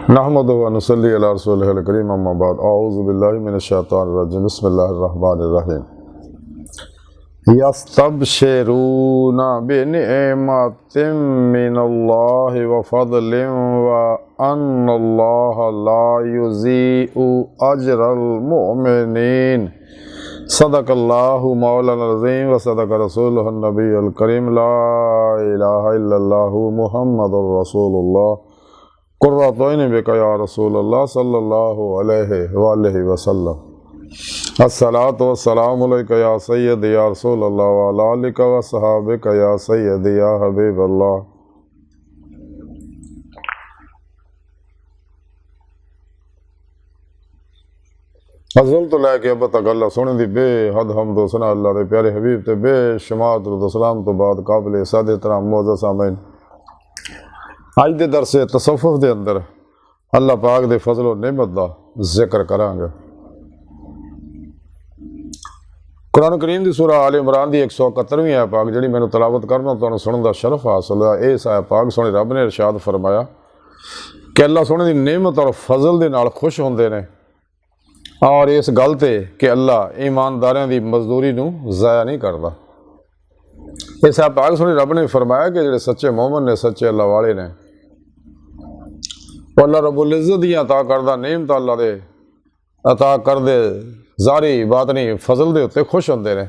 नहमदुहु व नुसल्ली अला रसूलिहिल करीम अम्मा बाद अऊज़ु बिल्लाहि मिनश शैतानिर रजीम बिस्मिल्लाहिर रहमानिर रहीम यस्तबशिरूना बिनिअमतिम मिनल्लाहि व फज़लिन व अन्नल्लाहा ला युज़ीउ अजरल मुमिनीन सदक़ल्लाहु मौलाना अज़ीम व सदक़ रसूलुहुन नबियुल करीम ला इलाहा इल्लल्लाहु मुहम्मदुर रसूलुल्लाह कुर्रतुन बिका या रसूलल्लाह सल्लल्लाहु अलैहि वसल्लम अस्सलातु वस्सलामु अलैका या सय्यदी या रसूलल्लाह व अला आलिका व सहाबिका या सय्यदी या हबीबल्लाह। अज़ल तो लैके अब तक अल्लाह सोने दी बेहद हमद व सना अल्लाह दे प्यारे हबीब ते बेशुमार दुरूद व सलाम तो बाद काबिल साद एहतराम मोअज़्ज़ज़ सामीन अज दे दरसे तसव्वुफ़ दे अंदर अल्लाह पाक दे फजल और नेमत दा जिक्र करांगे। कुरान करीम दी सूरा आल इमरान दी 171वीं आयत पाक जिहड़ी मैनूं तलावत करना तुहानूं सुनन दा शरफ हासिल है। इस आयत पाक सोहणे रब ने इरशाद फरमाया कि अल्लाह सोहणे दी नेमत और फजल दे नाल खुश हुंदे ने और इस गल ते कि अल्लाह ईमानदारां दी मजदूरी नूं ज़ाया नहीं करदा। इस आयत पाक सोहणे रब ने फरमाया कि जिहड़े सच्चे मोमिन ने सच्चे अल्लाह वाले ने अल्लाह रब्बुल इज़्ज़त दी अता करदा नेमत अल्लाह दे अता करदे ज़ारी बातनी फजल दे उत्ते खुश होंदे ने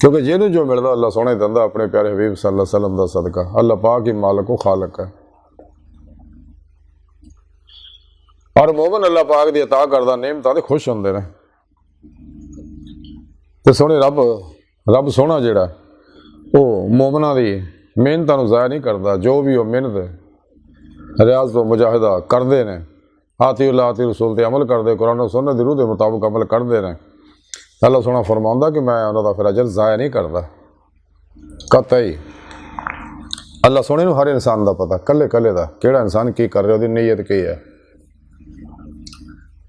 क्योंकि जिन्होंने जो मिलता अल्लाह सोहने दिंदा अपने प्यारे हबीब सल्लल्लाहु अलैहि वसल्लम दा सदका। अल्लाह पाक ही मालिक व खालिक है और मोमिन अल्लाह पाक दी अता करदा नेमतां ते खुश होंदे ने। ते सोहने रब सोहना जिहड़ा वो मोमिनां दी मेहनतां नूं ज़ाया नहीं करदा। जो भी वो मेहनत रियाज तो मुजाहिदा करते हैं आती उल्लाह आती रसूल ते अमल करते कुरान सुन्नत दी रूह के मुताबिक अमल करते हैं अल्लाह सोहना फरमाउंदा कि मैं उन्होंने फिर अजर ज़ाया नहीं करता कतई। अल्लाह सोहने नूं हर इंसान का पता कल्ले कल्ले का किहड़ा इंसान की कर रहा उसकी नीयत की है।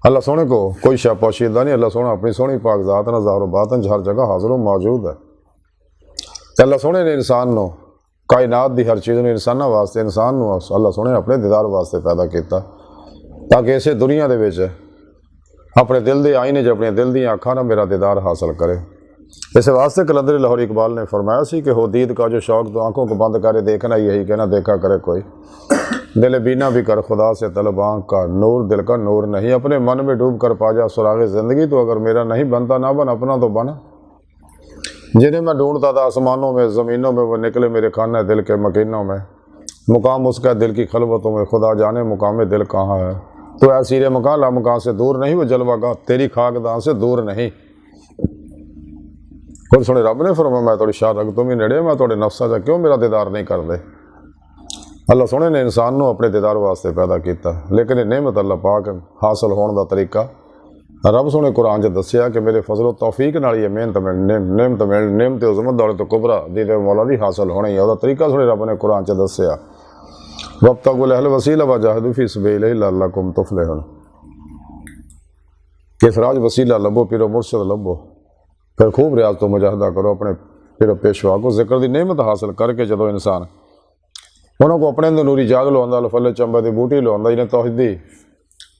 अल्लाह सोहने को कोई शय पोशीदा नहीं। अल्लाह सोहना अपनी सोहनी पाक ज़ात नाल ज़ाहिर बातन हर जगह हाज़िर मौजूद है। अल्लाह सोहने ने इंसान नूं कायनात की हर चीज़ में इंसानों वास्ते इंसान नूं अल्लाह सोहने अपने दीदार वास्ते पैदा किया ताकि इसे दुनिया दे विच अपने दिल के आईने च अपने दिल दी अखां नाल मेरा दीदार हासिल करे। इस वास्ते कलंदर लाहौर इकबाल ने फरमाया सी कि हो दीद का जो शौक तो आंखों को बंद करे देखना यही कहना देखा करे कोई दिल बीना भी कर खुदा से तलब आँख का नूर दिल का नूर नहीं अपने मन में डूब कर पा जा सुरागे ज़िंदगी तो अगर मेरा नहीं बनता ना बन अपना तो बन जिन्हें मैं ढूंढता था आसमानों में ज़मीनों में वो निकले मेरे खाने दिल के मकीनों में मुकाम उसका दिल की खलवतों में खुदा जाने मुकाम दिल कहाँ है तो ऐसीरे मकान ला मकान से दूर नहीं वो जलवागा तेरी खाकदान से दूर नहीं। खुद सुने रब ने फरमाया मैं थोड़ी शाह रख तुम ही नेड़े मैं थोड़े नफ्सा जा क्यों मेरा दीदार नहीं करते। अल्लाह सोहने ने इंसान को अपने दीदार वास्ते पैदा किया लेकिन ये नेमत अल्लाह पाक हासिल होने का तरीका रब सोहने कुरान च दसिया कि मेरे फजलो तौफीक नाल ही मेहनत नेमत उज़मत दौलत कुबरा दीदे मौला दी हासिल होनी है। उसका तरीका सोहने रब ने कुरान च दसिया वब्तगुल अहल वसीला वजाहिदू फी सबीलिही लअल्लकुम तुफलिहून किस राज वसीला लभो पीरो मुर्शद लभो फिर खूब रियाज तो मुजाहिदा करो अपने पीरो पेशवा को जिक्र की नेमत हासिल करके जो इंसान उन्होंने अपने अंदर नूरी जाग लवांदा फले चंबे की बूटी लवांदा इन्हें तौहीदी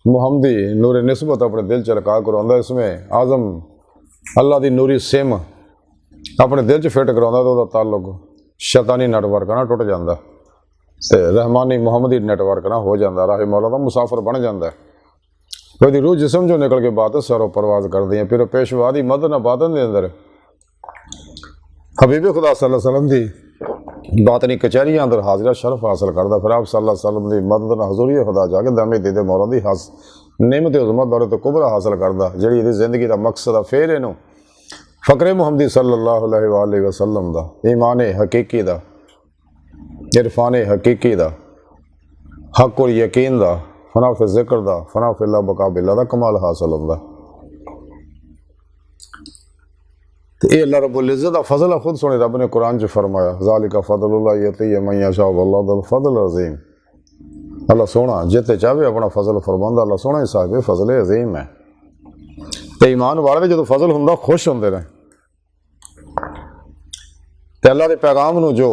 मुहम्मदी नूर निस्बत अपने दिल च रखा करवांदा इसमें आज़म अल्लाह की नूरी सिम अपने दिल च फिट करवांदा तो उसका ताल्लुक शैतानी नेटवर्क ना टुट जाता तो रहमानी मुहम्मदी नेटवर्क ना हो जाता राह मौला का मुसाफिर बन जाता है। कोई रूह जिसम जो निकल के बात सैरो परवाज करती है फिर पेशवा की मदद ना बातन के अंदर हबीब खुदा सल्लल्लाहु अलैहि वसल्लम की बातनी कचहरियां अंदर हाजिरा शरफ हासिल करता फिर आप सल्लल्लाहु अलैहि वसल्लम की मदद ना हजूरी खुदा जाके दमे दीदे मौला की नेमत उज़मत दौलत कुबरा हासिल करता जी जिंदगी का मकसद है। फिर इनू फ़क्रे मुहम्मदी सल्लल्लाहु अलैहि वसल्लम का ईमान हकीकी का इरफान हकीकी का हक और यकीन का फना फिर जिक्र का फना फिर बका बिल्ला का कमाल हासिल होता। तो ये अल्लाह रब्बुल इज़्ज़त का फजल खुद सुने रब ने कुरान च फरमाया ज़ालिका फ़ज़लुल्लाह युतीहि मन यशा वल्लाहु ज़ुल फ़ज़ल अज़ीम। अल्लाह सोहना जिते चाहे अपना फजल फरमांदा अल्लाह सोहना ही साहिब फजल अजीम है। तो ईमान वाले जो फजल होंदा खुश होंदे ने ते अल्लाह के पैगाम नूं जो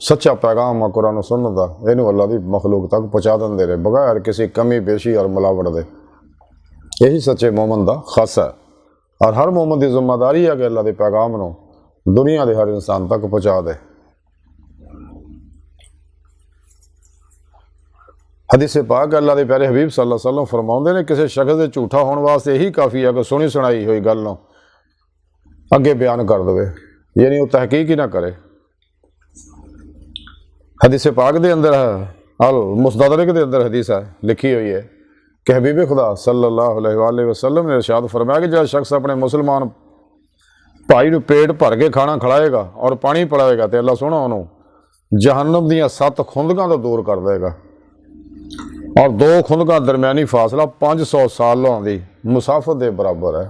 सच्चा पैगाम आ कुरान सुन्नत दा, इनू अल्लाह दी मखलूक तक पहुँचा देंदे रहे बगैर किसी कमी पेशी और मिलावट दे। यही सच्चे मोमन दा खासा है। और हर मोमन की जिम्मेदारी है कि अल्लाह के पैगाम नू दुनिया के हर इंसान तक पहुँचा दे। हदीस पाक अल्लाह के प्यारे हबीब सल्लल्लाहु अलैहि वसल्लम फरमाउंदे ने किसी शख्स के झूठा होने वास्ते यही काफ़ी है कि सुनी सुनाई हुई गल नू अगे बयान कर दे, यानी वो तहकीक ही ना करे। हदीस पाक के अंदर है अल मुस्तदरक के अंदर हदीस है लिखी हुई है कि हबीब खुदा सल्लल्लाहु अलैहि वसल्लम ने इरशाद फरमाया कि जो शख्स अपने मुसलमान भाई नू पेट भर के खाना खिलाएगा और पानी पिलाएगा तो अल्लाह सोहना उन्होंने जहन्नम दियां 7 खुंदकां तो दूर कर देगा। और 2 खुंदकां दरम्यानी फासला 500 सालों की मुसाफत के बराबर है।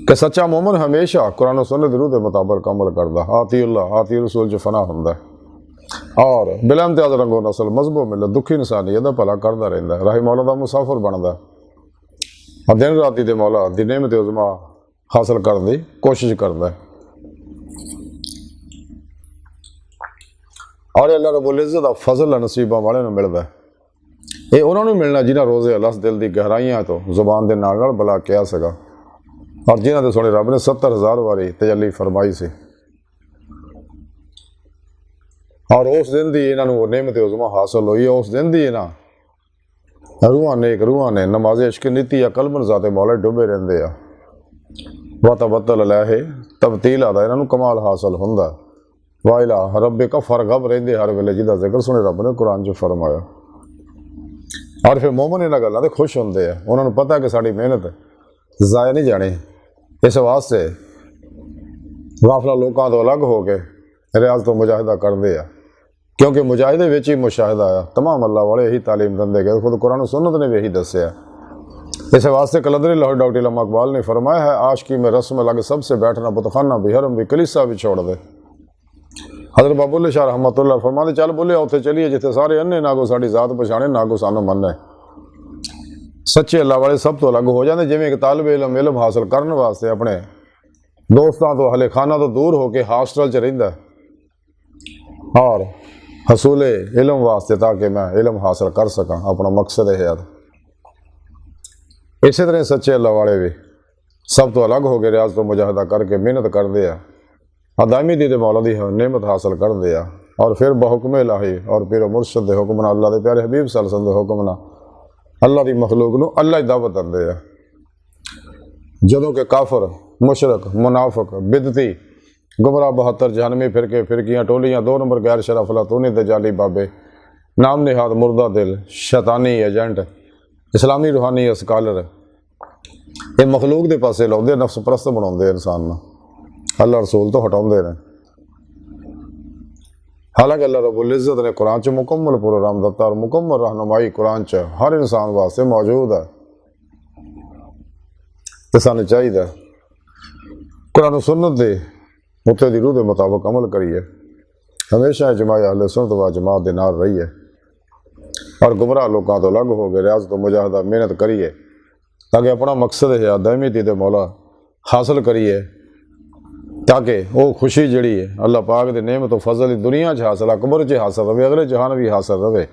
कि सच्चा मोमन हमेशा कुरान सुन्नत रूह के मुताबिक अमल करता, आती अल्लाह आती रसूल च फना हुंदा और बिला इम्तियाज रंगो नस्ल मजहबो मिले दुखी इंसानियत दा भला करता रहिंदा, राही मौला दा मुसाफिर बनता और दिन राती दे मौला दी नेमत उज़मा हासिल करने की कोशिश करता है। और अल्लाह रब्बुल इज़्ज़त दा फजल नसीबा वाले नूं मिलदा है। ये उन्होंने मिलना जिन्हें रोज़े अल्लाह दिल की गहराइयां तो जुबान के नाल नाल बुला किया सका और जिन्हों के सोने रब ने 70,000 वारी तजल्ली फरमाई सी। और उस दिन की इन्हों नेमत उज़मा हासिल हुई है। उस दिन की इन्हों रूहां नेक रूहां ने नमाज इश्क नीति या कलबन ज़ाते मौला डुबे रहंदे आ वतबतल लैहे तबतील आदा इन्हों कमाल हासिल हुंदा वाइला रब का फरगब रहिंदे हर वेले जिहदा जिक्र सोने रब ने कुरान च फरमाया। और फिर मोमन इन्हां गल्लां ते खुश हुंदे आ, उन्होंने पता कि साडी मेहनत ज़ाया नहीं जानी। इस वास्ते गाफला लोगों तो अलग हो के रियाज तो मुजाहिदा करते हैं क्योंकि मुजाहिदे विच ही मुशाहिदा आया। तमाम अल्लाह वाले यही तालीम देंदे गए, खुद कुरान सुन्नत ने भी यही दस्या। इस वास्ते कलंदरी लाहौर डॉक्टर इल्मा इकबाल ने फरमाया है आशिकी में रस्म लगे सबसे बैठना बुतखाना भी हरम भी कलीसा भी छोड़ दे। हज़रत बाबुल्ले शाह रहमतुल्लाह फरमाते चल बोले उत्थे चलिए जिथे सारे अन्ने ना को साड़ी जात पछाणे ना को सानू मन्ने। सच्चे अल्लाह वाले सब तो अलग हो जाते जिमें एक तालिब इलम हासिल करने वास्ते अपने दोस्तों तो हले खाना तो दूर होकर हॉस्टल च रहिंदा और हसूले इलम वास्ते ताकि मैं इलम हासिल कर सका, अपना मकसद है। इसी तरह सच्चे अल्लाह वाले भी सब तो अलग हो गए रियाज तो मुजाहिदा करके मेहनत करते हैं अदामी दी मौला दी नेमत हासिल करते हैं और फिर बहुकम इलाही और फिर मुर्शद के हुक्म नाल अल्लाह के प्यारे हबीब सल्लल्लाहु अलैहि वसल्लम के हुक्म नाल अल्लाह की मखलूक नूं अल्लाह की दावत दिंदे आ। जदों कि काफर मुशरक मुनाफिक बिदती गुमराह 72 जहनमी फिरके फिरकियाँ टोलियाँ 2 नंबर गैर शरफ लातूनी दजाली बाबे नाम निहाद मुर्दा दिल शैतानी एजेंट इस्लामी रूहानी स्कॉलर ये मखलूक के पासे लाउंदे नफ्स परस्त बनाउंदे इंसान नूं अल्लाह रसूल तो हटाउंदे ने। हालांकि अल्लाह रब्बुल इज़्ज़त ने कुरान च मुकम्मल प्रोग्राम दिता और मुकम्मल रहनुमाई कुरान च हर इंसान वास्ते मौजूद है। तो सानूं चाहिए कुरान सुन्नत दे उत्थे दी रूह के मुताबिक अमल करिए, हमेशा जमात अहले सुन्नत व जमात दे नाल रहिए और गुमराह लोगों तो अलग हो गए रियाज तो मुजाहिदा मेहनत करिए ताकि अपना मकसद है दायमी दी मौला हासिल करिए ताकि वो खुशी जड़ी है अल्लाह पाक दे नेमत फजल दुनिया च हासिल अकबर च हासिल रहे अगले जहान भी हासिल रहे।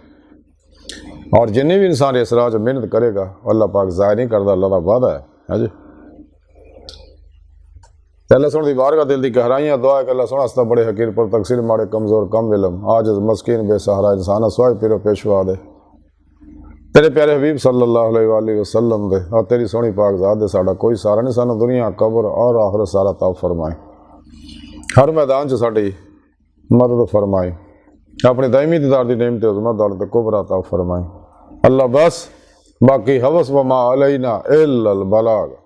और जिन्हें भी इंसान इस राह मेहनत करेगा अल्लाह पाक ज़ाया नहीं करता, अल्लाह का वादा है जी। अल्लाह सोहने दी बारगाह दिल की गहराइयाँ दुआ है कि अल्लाह सोहना हस्ता बड़े हकीर पर तकसीर माड़े कमज़ोर कम इलम आज मस्कीन बेसहारा इंसान स्वाय पिरो पेशवा दे तेरे प्यारे हबीब सल्लल्लाहु अलैहि वसल्लम दे और तेरी सोहनी पाक ज़ात दे साडा कोई सारा नहीं, सानू दुनिया कब्र और आखिरत सारा ताब फरमाए, हर मैदान च साडी मदद फरमाए, अपनी दायमी दीदार दी नेमत उज़मा दौलत कुबरा ताब फरमाए। अल्लाह बस बाकी हवस व मा अलैना इल्लल बलाग।